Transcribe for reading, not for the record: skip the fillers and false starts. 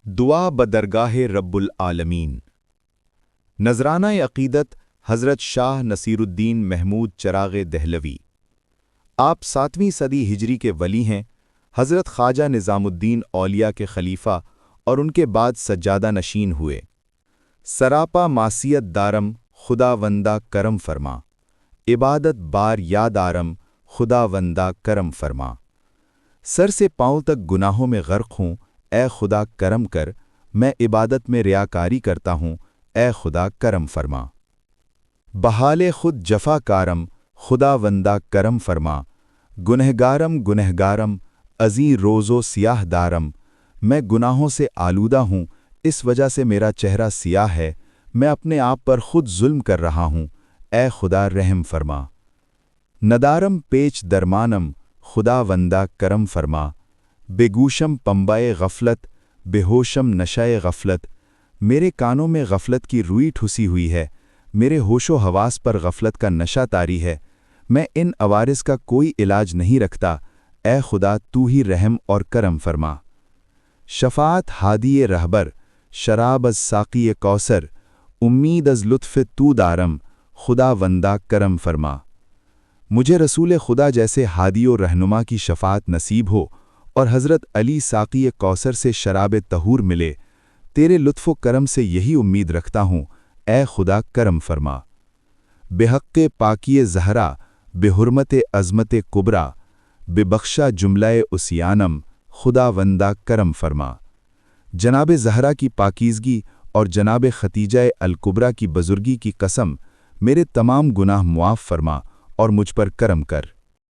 دعا بدرگاہ رب العالمین۔ نذرانہ عقیدت حضرت شاہ نصیر الدین محمود چراغ دہلوی۔ آپ 7ویں صدی ہجری کے ولی ہیں، حضرت خواجہ نظام الدین اولیاء کے خلیفہ اور ان کے بعد سجادہ نشین ہوئے۔ سراپا معصیت دارم خدا وندہ کرم فرما، عبادت بار یاد آرم خدا وندہ کرم فرما۔ سر سے پاؤں تک گناہوں میں غرق ہوں، اے خدا کرم کر، میں عبادت میں ریاکاری کرتا ہوں، اے خدا کرم فرما۔ بحال خود جفا کارم خدا وندہ کرم فرما، گنہگارم ازیں روزو سیاہ دارم، میں گناہوں سے آلودہ ہوں، اس وجہ سے میرا چہرہ سیاہ ہے، میں اپنے آپ پر خود ظلم کر رہا ہوں، اے خدا رحم فرما۔ ندارم پیچ درمانم خدا وندہ کرم فرما، بے گوشم پمبائے غفلت بے ہوشم نشائے غفلت، میرے کانوں میں غفلت کی روئی ٹھسی ہوئی ہے، میرے ہوش و حواس پر غفلت کا نشہ طاری ہے، میں ان عوارض کا کوئی علاج نہیں رکھتا، اے خدا تو ہی رحم اور کرم فرما۔ شفاعت ہادی رہبر شراب از ساقی کوثر، امید از لطف تو دارم خدا وندہ کرم فرما۔ مجھے رسول خدا جیسے ہادی و رہنما کی شفاعت نصیب ہو اور حضرت علی ساقی کوثر سے شراب طہور ملے، تیرے لطف و کرم سے یہی امید رکھتا ہوں، اے خدا کرم فرما۔ بے حق پاکی زہرا بے حرمت عظمت کبرا، بے بخشا جملہ اسیانم خدا وندہ کرم فرما۔ جناب زہرا کی پاکیزگی اور جناب ختیجہ الکبریٰ کی بزرگی کی قسم، میرے تمام گناہ معاف فرما اور مجھ پر کرم کر۔